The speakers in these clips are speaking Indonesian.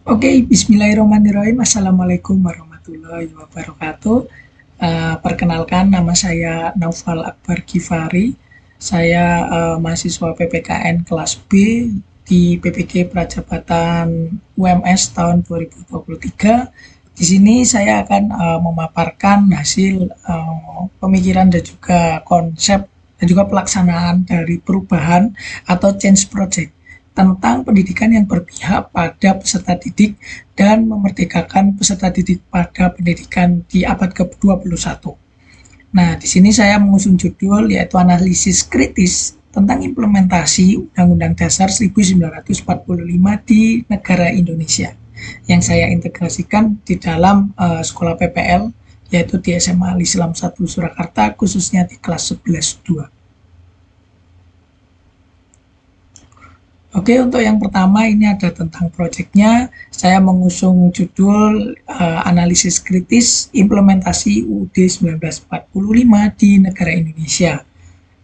Oke, bismillahirrahmanirrahim. Assalamualaikum warahmatullahi wabarakatuh. Perkenalkan, nama saya Naufal Akbar Gifari. Saya mahasiswa PPKN kelas B di PPG Prajabatan UMS tahun 2023. Di sini saya akan memaparkan hasil pemikiran dan juga konsep dan juga pelaksanaan dari perubahan atau change project tentang pendidikan yang berpihak pada peserta didik dan memerdekakan peserta didik pada pendidikan di abad ke-21. Nah, di sini saya mengusung judul yaitu analisis kritis tentang implementasi Undang-Undang Dasar 1945 di negara Indonesia yang saya integrasikan di dalam sekolah PPL yaitu di SMA Al-Islam 1 Surakarta khususnya di kelas 11-2. Oke, untuk yang pertama ini ada tentang proyeknya. Saya mengusung judul analisis kritis implementasi UUD 1945 di negara Indonesia.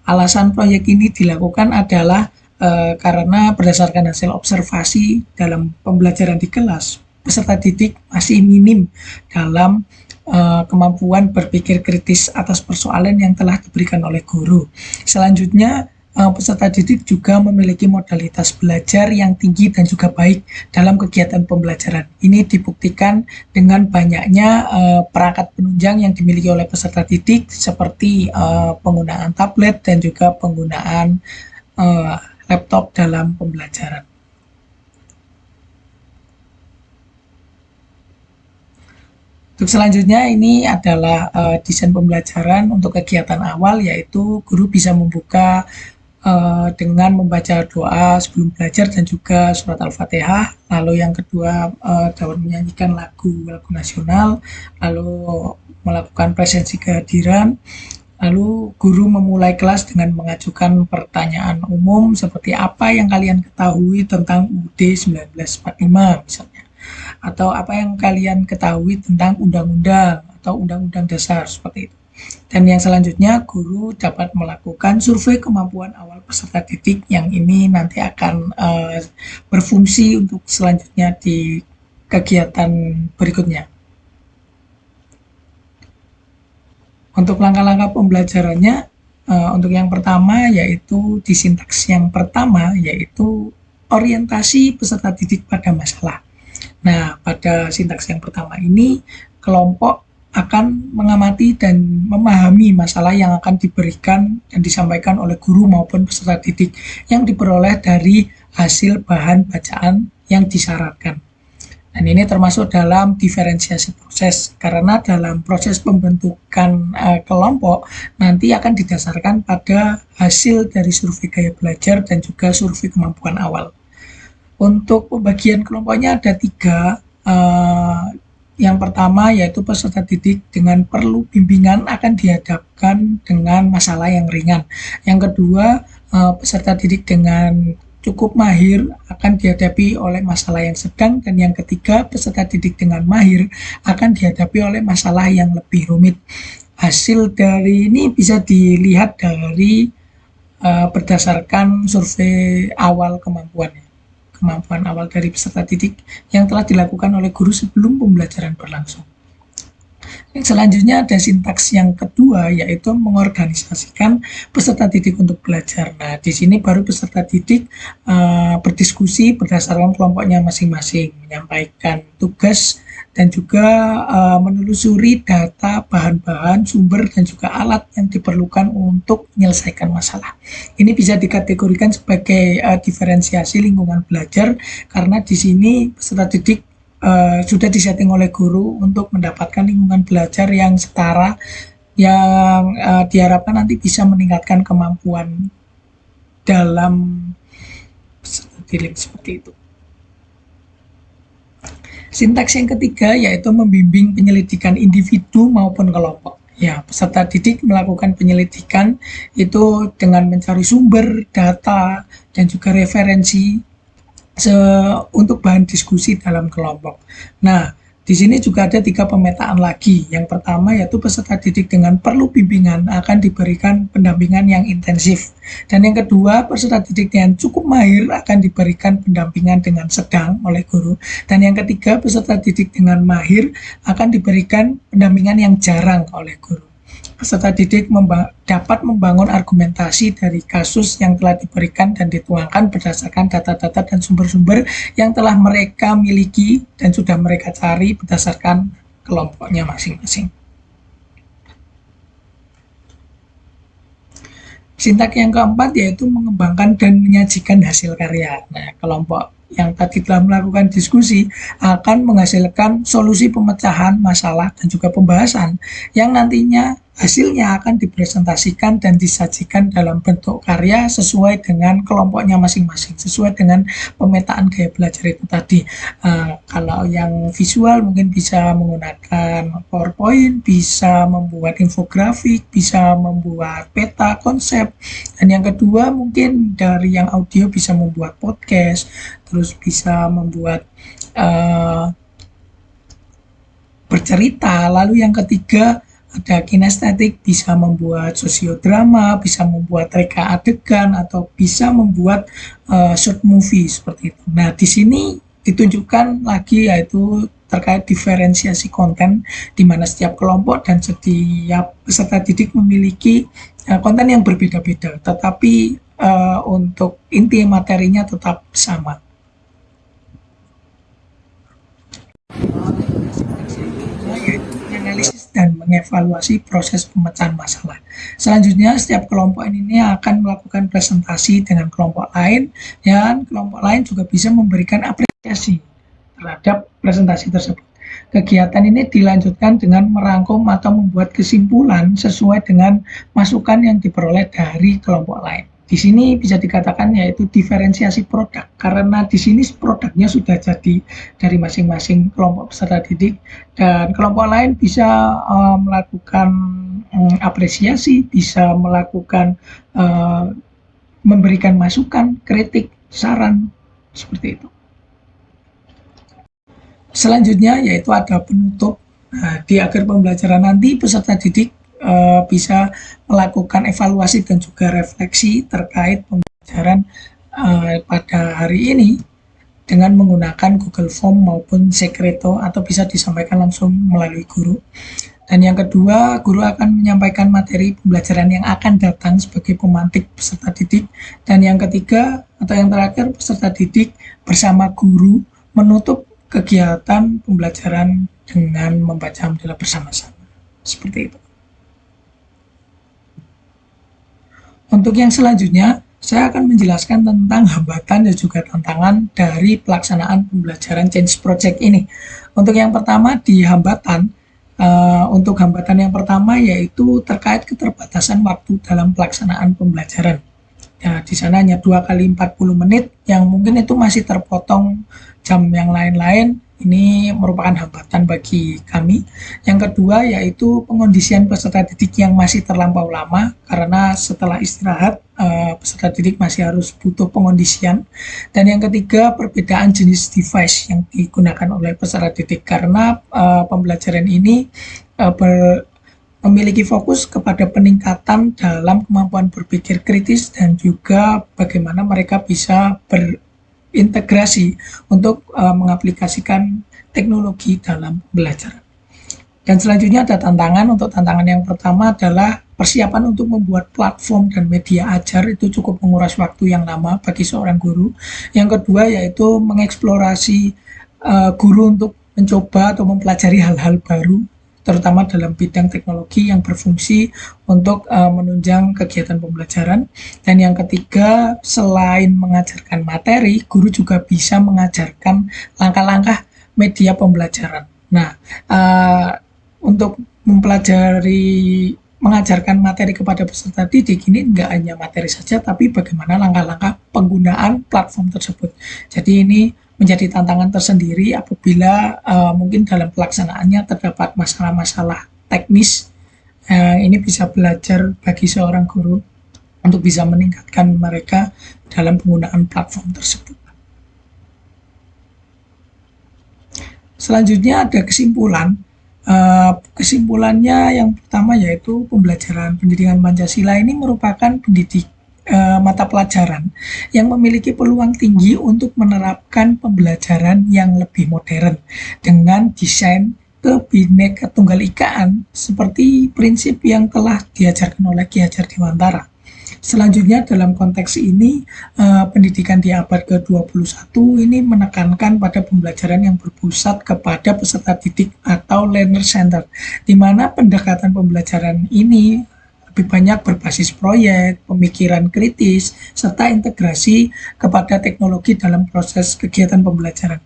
Alasan proyek ini dilakukan adalah karena berdasarkan hasil observasi dalam pembelajaran di kelas, peserta didik masih minim dalam kemampuan berpikir kritis atas persoalan yang telah diberikan oleh guru. Selanjutnya, peserta didik juga memiliki modalitas belajar yang tinggi dan juga baik dalam kegiatan pembelajaran. Ini dibuktikan dengan banyaknya perangkat penunjang yang dimiliki oleh peserta didik seperti penggunaan tablet dan juga penggunaan laptop dalam pembelajaran. Untuk selanjutnya ini adalah desain pembelajaran untuk kegiatan awal, yaitu guru bisa membuka dengan membaca doa sebelum belajar dan juga surat Al-Fatihah. Lalu yang kedua dapat menyanyikan lagu nasional, lalu melakukan presensi kehadiran. Lalu guru memulai kelas dengan mengajukan pertanyaan umum seperti apa yang kalian ketahui tentang UUD 1945 misalnya. Atau apa yang kalian ketahui tentang undang-undang atau undang-undang dasar seperti itu. Dan yang selanjutnya guru dapat melakukan survei kemampuan awal peserta didik yang ini nanti akan berfungsi untuk selanjutnya di kegiatan berikutnya. Untuk langkah-langkah pembelajarannya, untuk yang pertama yaitu di sintaks yang pertama yaitu orientasi peserta didik pada masalah. Nah, pada sintaks yang pertama ini, kelompok akan mengamati dan memahami masalah yang akan diberikan dan disampaikan oleh guru maupun peserta didik yang diperoleh dari hasil bahan bacaan yang disyaratkan. Dan ini termasuk dalam diferensiasi proses, karena dalam proses pembentukan kelompok nanti akan didasarkan pada hasil dari survei gaya belajar dan juga survei kemampuan awal. Untuk pembagian kelompoknya ada 3. Yang pertama yaitu peserta didik dengan perlu bimbingan akan dihadapkan dengan masalah yang ringan. Yang kedua, peserta didik dengan cukup mahir akan dihadapi oleh masalah yang sedang. Dan yang ketiga, peserta didik dengan mahir akan dihadapi oleh masalah yang lebih rumit. Hasil dari ini bisa dilihat dari berdasarkan survei awal kemampuan awal dari peserta didik yang telah dilakukan oleh guru sebelum pembelajaran berlangsung. Yang selanjutnya ada sintaks yang kedua yaitu mengorganisasikan peserta didik untuk belajar. Nah, di sini baru peserta didik berdiskusi berdasarkan kelompoknya masing-masing, menyampaikan tugas dan juga menelusuri data, bahan-bahan, sumber, dan juga alat yang diperlukan untuk menyelesaikan masalah. Ini bisa dikategorikan sebagai diferensiasi lingkungan belajar, karena di sini peserta didik sudah disetting oleh guru untuk mendapatkan lingkungan belajar yang setara, yang diharapkan nanti bisa meningkatkan kemampuan dalam didik seperti itu. Sintaks yang ketiga yaitu membimbing penyelidikan individu maupun kelompok. Ya, peserta didik melakukan penyelidikan itu dengan mencari sumber, data, dan juga referensi untuk bahan diskusi dalam kelompok. Nah, Di sini juga ada 3 pemetaan lagi. Yang pertama yaitu peserta didik dengan perlu bimbingan akan diberikan pendampingan yang intensif. Dan yang kedua, peserta didik yang cukup mahir akan diberikan pendampingan dengan sedang oleh guru. Dan yang ketiga, peserta didik dengan mahir akan diberikan pendampingan yang jarang oleh guru. Peserta didik dapat membangun argumentasi dari kasus yang telah diberikan dan dituangkan berdasarkan data-data dan sumber-sumber yang telah mereka miliki dan sudah mereka cari berdasarkan kelompoknya masing-masing. Sintak yang keempat yaitu mengembangkan dan menyajikan hasil karya. Nah, kelompok yang tadi telah melakukan diskusi akan menghasilkan solusi pemecahan masalah dan juga pembahasan yang nantinya hasilnya akan dipresentasikan dan disajikan dalam bentuk karya sesuai dengan kelompoknya masing-masing, sesuai dengan pemetaan gaya belajar itu tadi. Kalau yang visual mungkin bisa menggunakan PowerPoint, bisa membuat infografik, bisa membuat peta konsep, dan yang kedua mungkin dari yang audio bisa membuat podcast, terus bisa membuat bercerita, lalu yang ketiga ada kinestetik, bisa membuat sosiodrama, bisa membuat reka adegan, atau bisa membuat short movie seperti itu. Nah, di sini ditunjukkan lagi yaitu terkait diferensiasi konten, di mana setiap kelompok dan setiap peserta didik memiliki konten yang berbeda-beda, tetapi untuk inti materinya tetap sama. Analisis dan mengevaluasi proses pemecahan masalah. Selanjutnya, setiap kelompok ini akan melakukan presentasi dengan kelompok lain, dan kelompok lain juga bisa memberikan apresiasi terhadap presentasi tersebut. Kegiatan ini dilanjutkan dengan merangkum atau membuat kesimpulan sesuai dengan masukan yang diperoleh dari kelompok lain. Di sini bisa dikatakan yaitu diferensiasi produk, karena di sini produknya sudah jadi dari masing-masing kelompok peserta didik, dan kelompok lain bisa melakukan apresiasi, bisa melakukan memberikan masukan, kritik, saran, seperti itu. Selanjutnya yaitu ada penutup. Nah, di akhir pembelajaran nanti peserta didik bisa melakukan evaluasi dan juga refleksi terkait pembelajaran pada hari ini dengan menggunakan Google Form maupun Secreto, atau bisa disampaikan langsung melalui guru. Dan yang kedua, guru akan menyampaikan materi pembelajaran yang akan datang sebagai pemantik peserta didik. Dan yang ketiga atau yang terakhir, peserta didik bersama guru menutup kegiatan pembelajaran dengan membaca hamdalah bersama-sama. Seperti itu. Untuk yang selanjutnya, saya akan menjelaskan tentang hambatan dan juga tantangan dari pelaksanaan pembelajaran Change Project ini. Untuk yang pertama di hambatan, untuk hambatan yang pertama yaitu terkait keterbatasan waktu dalam pelaksanaan pembelajaran. Ya, di sana hanya 2 kali 40 menit, yang mungkin itu masih terpotong jam yang lain-lain. Ini merupakan hambatan bagi kami. Yang kedua yaitu pengondisian peserta didik yang masih terlampau lama, karena setelah istirahat peserta didik masih harus butuh pengondisian. Dan yang ketiga, perbedaan jenis device yang digunakan oleh peserta didik, karena pembelajaran ini memiliki fokus kepada peningkatan dalam kemampuan berpikir kritis dan juga bagaimana mereka bisa integrasi untuk mengaplikasikan teknologi dalam belajar. Dan selanjutnya ada tantangan. Untuk tantangan yang pertama adalah persiapan untuk membuat platform dan media ajar, itu cukup menguras waktu yang lama bagi seorang guru. Yang kedua yaitu mengeksplorasi guru untuk mencoba atau mempelajari hal-hal baru, terutama dalam bidang teknologi yang berfungsi untuk menunjang kegiatan pembelajaran. Dan yang ketiga, selain mengajarkan materi, guru juga bisa mengajarkan langkah-langkah media pembelajaran. Nah, untuk mengajarkan materi kepada peserta didik ini enggak hanya materi saja, tapi bagaimana langkah-langkah penggunaan platform tersebut. Jadi ini menjadi tantangan tersendiri apabila mungkin dalam pelaksanaannya terdapat masalah-masalah teknis. Ini bisa belajar bagi seorang guru untuk bisa meningkatkan mereka dalam penggunaan platform tersebut. Selanjutnya ada kesimpulan. Kesimpulannya yang pertama yaitu pembelajaran pendidikan Pancasila ini merupakan mata pelajaran yang memiliki peluang tinggi untuk menerapkan pembelajaran yang lebih modern dengan desain Kebhinneka Tunggal Ikaan seperti prinsip yang telah diajarkan oleh Ki Hajar Dewantara. Selanjutnya dalam konteks ini pendidikan di abad ke-21 ini menekankan pada pembelajaran yang berpusat kepada peserta didik atau learner center, di mana pendekatan pembelajaran ini lebih banyak berbasis proyek, pemikiran kritis, serta integrasi kepada teknologi dalam proses kegiatan pembelajaran.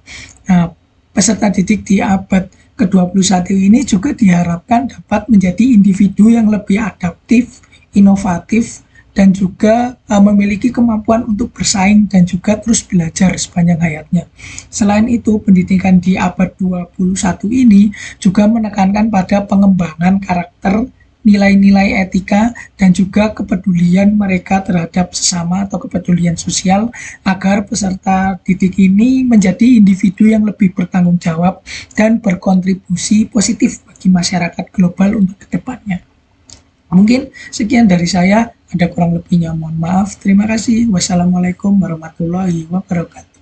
Nah, peserta didik di abad ke-21 ini juga diharapkan dapat menjadi individu yang lebih adaptif, inovatif, dan juga memiliki kemampuan untuk bersaing dan juga terus belajar sepanjang hayatnya. Selain itu, pendidikan di abad 21 ini juga menekankan pada pengembangan karakter, nilai-nilai etika, dan juga kepedulian mereka terhadap sesama atau kepedulian sosial agar peserta didik ini menjadi individu yang lebih bertanggung jawab dan berkontribusi positif bagi masyarakat global untuk kedepannya. Mungkin sekian dari saya, ada kurang lebihnya mohon maaf. Terima kasih. Wassalamualaikum warahmatullahi wabarakatuh.